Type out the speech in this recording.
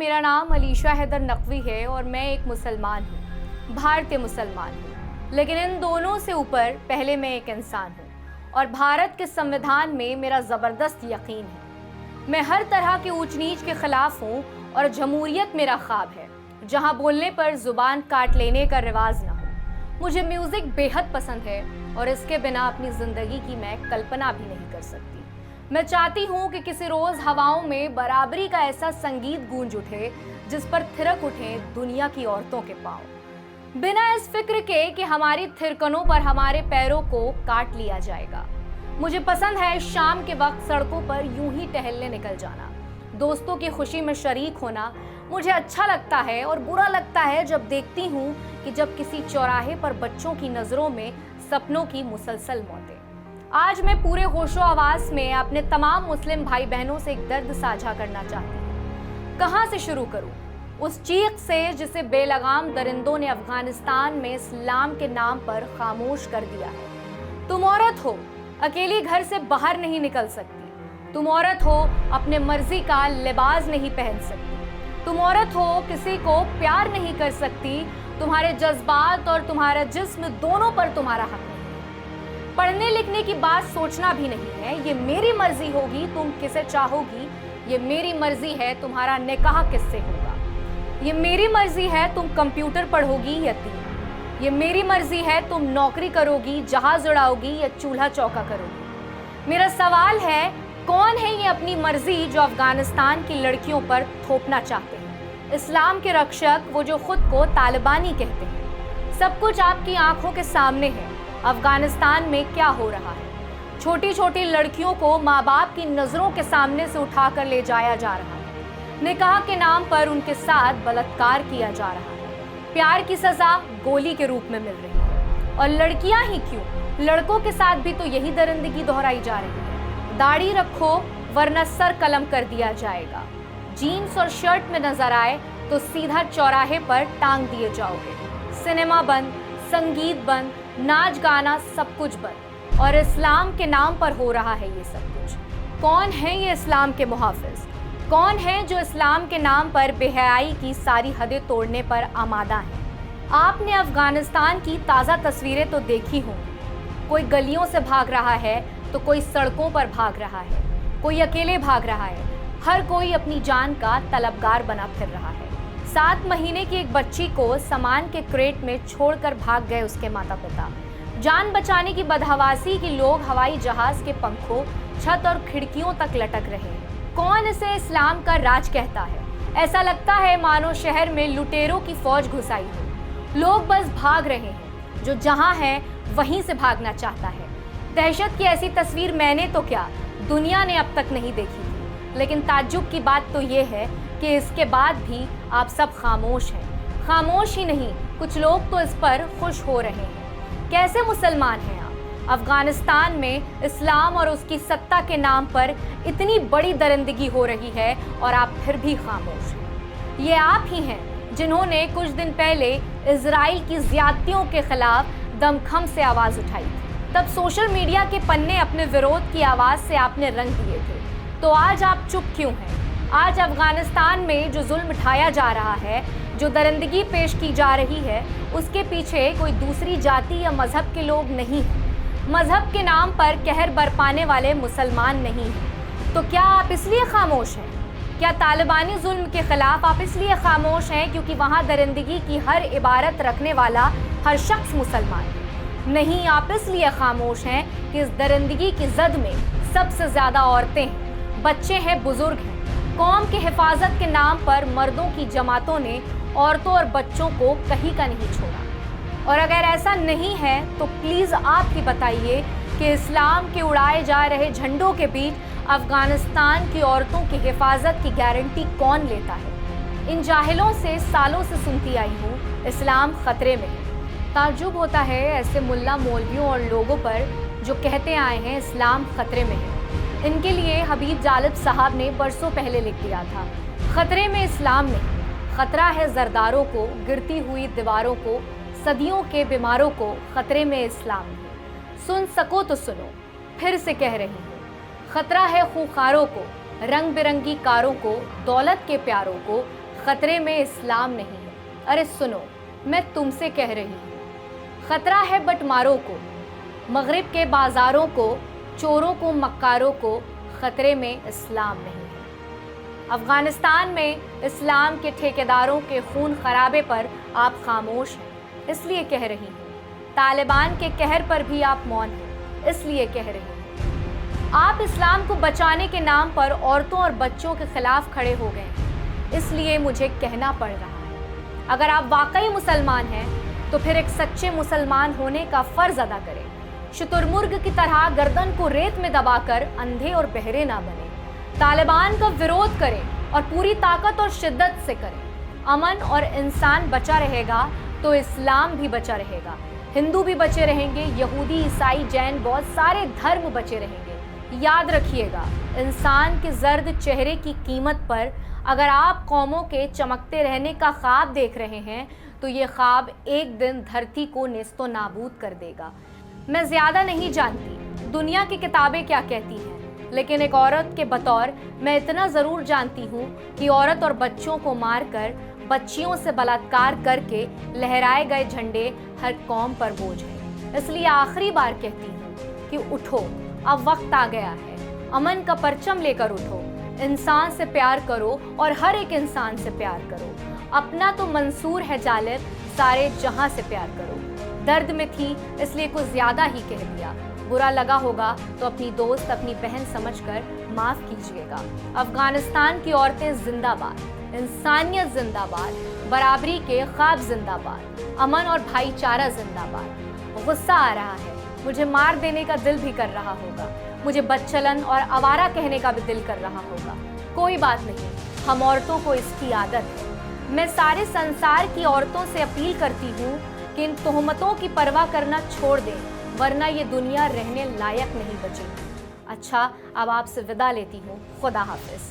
मेरा नाम अलीशा हैदर नकवी है और मैं एक मुसलमान हूँ, भारतीय मुसलमान हूँ। लेकिन इन दोनों से ऊपर पहले मैं एक इंसान हूँ और भारत के संविधान में मेरा ज़बरदस्त यकीन है। मैं हर तरह के ऊंच नीच के खिलाफ हूँ और जमहूरियत मेरा ख्वाब है, जहाँ बोलने पर ज़ुबान काट लेने का रिवाज ना हो। मुझे म्यूज़िक बेहद पसंद है और इसके बिना अपनी ज़िंदगी की मैं कल्पना भी नहीं कर सकती। मैं चाहती हूँ कि किसी रोज़ हवाओं में बराबरी का ऐसा संगीत गूंज उठे जिस पर थिरक उठें दुनिया की औरतों के पाँव, बिना इस फिक्र के कि हमारी थिरकनों पर हमारे पैरों को काट लिया जाएगा। मुझे पसंद है शाम के वक्त सड़कों पर यूं ही टहलने निकल जाना, दोस्तों की खुशी में शरीक होना। मुझे अच्छा लगता है और बुरा लगता है जब देखती हूँ कि जब किसी चौराहे पर बच्चों की नज़रों में सपनों की मुसलसल मौतें। आज मैं पूरे होशो आवास में अपने तमाम मुस्लिम भाई बहनों से एक दर्द साझा करना चाहती हूँ। कहाँ से शुरू करूँ? उस चीख से जिसे बेलगाम दरिंदों ने अफगानिस्तान में इस्लाम के नाम पर खामोश कर दिया है। तुम औरत हो, अकेली घर से बाहर नहीं निकल सकती। तुम औरत हो, अपने मर्जी का लिबास नहीं पहन सकती। तुम औरत हो, किसी को प्यार नहीं कर सकती। तुम्हारे जज्बात और तुम्हारा जिस्म दोनों पर तुम्हारा हक नहीं। पढ़ने लिखने की बात सोचना भी नहीं है। ये मेरी मर्जी होगी तुम किसे चाहोगी। ये मेरी मर्जी है तुम्हारा निकाह किससे होगा। ये मेरी मर्जी है तुम कंप्यूटर पढ़ोगी या तीन। ये मेरी मर्जी है तुम नौकरी करोगी, जहाज उड़ाओगी या चूल्हा चौका करोगी। मेरा सवाल है, कौन है ये अपनी मर्जी जो अफगानिस्तान की लड़कियों पर थोपना चाहते हैं? इस्लाम के रक्षक, वो जो खुद को तालिबानी कहते हैं। सब कुछ आपकी आंखों के सामने है। अफगानिस्तान में क्या हो रहा है? छोटी छोटी लड़कियों को माँ बाप की नज़रों के सामने से उठाकर ले जाया जा रहा है। निकाह के नाम पर उनके साथ बलात्कार किया जा रहा है। प्यार की सज़ा गोली के रूप में मिल रही है। और लड़कियां ही क्यों, लड़कों के साथ भी तो यही दरिंदगी दोहराई जा रही है। दाढ़ी रखो वरना सर कलम कर दिया जाएगा। जीन्स और शर्ट में नजर आए तो सीधा चौराहे पर टांग दिए जाओगे। सिनेमा बंद, संगीत बंद, नाच गाना सब कुछ बंद। और इस्लाम के नाम पर हो रहा है ये सब कुछ। कौन है ये इस्लाम के मुहाफिज? कौन है जो इस्लाम के नाम पर बेहयाई की सारी हदें तोड़ने पर आमादा है? आपने अफगानिस्तान की ताज़ा तस्वीरें तो देखी होंगी। कोई गलियों से भाग रहा है तो कोई सड़कों पर भाग रहा है, कोई अकेले भाग रहा है। हर कोई अपनी जान का तलबगार बना फिर रहा है। 7 महीने की एक बच्ची को सामान के क्रेट में छोड़कर भाग गए उसके माता पिता। जान बचाने की बदहवासी की लोग हवाई जहाज के पंखों, छत और खिड़कियों तक लटक रहे हैं। कौन इसे इस्लाम का राज कहता है? ऐसा लगता है मानो शहर में लुटेरों की फौज घुसाई हो। लोग बस भाग रहे हैं, जो जहां है वहीं से भागना चाहता है। दहशत की ऐसी तस्वीर मैंने तो क्या, दुनिया ने अब तक नहीं देखी थी। लेकिन ताज्जुब की बात तो ये है कि इसके बाद भी आप सब खामोश हैं। खामोश ही नहीं, कुछ लोग तो इस पर खुश हो रहे हैं। कैसे मुसलमान हैं आप? अफगानिस्तान में इस्लाम और उसकी सत्ता के नाम पर इतनी बड़ी दरिंदगी हो रही है और आप फिर भी खामोश हैं। ये आप ही हैं जिन्होंने कुछ दिन पहले इजराइल की ज्यादतियों के खिलाफ दमखम से आवाज़ उठाई थी। तब सोशल मीडिया के पन्ने अपने विरोध की आवाज़ से आपने रंग दिए थे। तो आज आप चुप क्यों हैं? आज अफगानिस्तान में जो जुल्म ढाया जा रहा है, जो दरिंदगी पेश की जा रही है, उसके पीछे कोई दूसरी जाति या मजहब के लोग नहीं हैं। मजहब के नाम पर कहर बरपाने वाले मुसलमान नहीं हैं। तो क्या आप इसलिए खामोश हैं? क्या तालिबानी जुल्म के खिलाफ आप इसलिए खामोश हैं क्योंकि वहाँ दरिंदगी की हर इबारत रखने वाला हर शख्स मुसलमान है? नहीं, आप इसलिए खामोश हैं कि इस दरिंदगी की जद में सबसे ज़्यादा औरतें हैं, बच्चे हैं, बुजुर्ग हैं। कौम की हिफाजत के नाम पर मर्दों की जमातों ने औरतों और बच्चों को कहीं का नहीं छोड़ा। और अगर ऐसा नहीं है तो प्लीज़ आप ही बताइए कि इस्लाम के उड़ाए जा रहे झंडों के बीच अफगानिस्तान की औरतों की हिफाजत की गारंटी कौन लेता है? इन जाहिलों से सालों से सुनती आई हूँ, इस्लाम खतरे में है। ताज्जुब होता है ऐसे मुल्ला मौलवियों और लोगों पर जो कहते आए हैं इस्लाम खतरे में है। इनके लिए हबीब जालिब साहब ने बरसों पहले लिख दिया था, खतरे में इस्लाम नहीं, खतरा है जरदारों को, गिरती हुई दीवारों को, सदियों के बीमारों को, खतरे में इस्लाम नहीं। सुन सको तो सुनो, फिर से कह रही हूँ, खतरा है खूंखारों को, रंग बिरंगी कारों को, दौलत के प्यारों को, खतरे में इस्लाम नहीं है। अरे सुनो, मैं तुमसे कह रही हूँ, खतरा है बटमारों को, मगरिब के बाजारों को, चोरों को, मक्कारों को, खतरे में इस्लाम नहीं है। अफगानिस्तान में इस्लाम के ठेकेदारों के खून खराबे पर आप खामोश हैं, इसलिए कह रही हूँ। तालिबान के कहर पर भी आप मौन हैं, इसलिए कह रही हूँ। आप इस्लाम को बचाने के नाम पर औरतों और बच्चों के खिलाफ खड़े हो गए हैं, इसलिए मुझे कहना पड़ रहा है। अगर आप वाकई मुसलमान हैं तो फिर एक सच्चे मुसलमान होने का फर्ज अदा करें। शुतुरमुर्ग की तरह गर्दन को रेत में दबाकर अंधे और बहरे ना बने। तालिबान का विरोध करें और पूरी ताकत और शिद्दत से करें। अमन और इंसान बचा रहेगा तो इस्लाम भी बचा रहेगा, हिंदू भी बचे रहेंगे, यहूदी, ईसाई, जैन, बौद्ध, सारे धर्म बचे रहेंगे। याद रखिएगा, इंसान के जर्द चेहरे की कीमत पर अगर आप कौमों के चमकते रहने का ख्वाब देख रहे हैं तो ये ख्वाब एक दिन धरती को नेस्तो नाबूद कर देगा। मैं ज़्यादा नहीं जानती दुनिया की किताबें क्या कहती हैं, लेकिन एक औरत के बतौर मैं इतना ज़रूर जानती हूँ कि औरत और बच्चों को मारकर, बच्चियों से बलात्कार करके लहराए गए झंडे हर कौम पर बोझ हैं। इसलिए आखिरी बार कहती हूँ कि उठो, अब वक्त आ गया है। अमन का परचम लेकर उठो, इंसान से प्यार करो और हर एक इंसान से प्यार करो। अपना तो मंसूर है जालिब, सारे जहां से प्यार करो। दर्द में थी इसलिए कुछ ज्यादा ही कह दिया, बुरा लगा होगा तो अपनी दोस्त, अपनी बहन समझकर माफ कीजिएगा। अफगानिस्तान की औरतें जिंदाबाद, इंसानियत जिंदाबाद, बराबरी के ख्वाब जिंदाबाद, अमन और भाईचारा जिंदाबाद। गुस्सा आ रहा है, मुझे मार देने का दिल भी कर रहा होगा, मुझे बदचलन और आवारा कहने का भी दिल कर रहा होगा। कोई बात नहीं, हम औरतों को इसकी आदत है। मैं सारे संसार की औरतों से अपील करती हूँ कि इन तोहमतों की परवाह करना छोड़ दें, वरना ये दुनिया रहने लायक नहीं बचेगी। अच्छा, अब आपसे विदा लेती हूँ। खुदा हाफिज।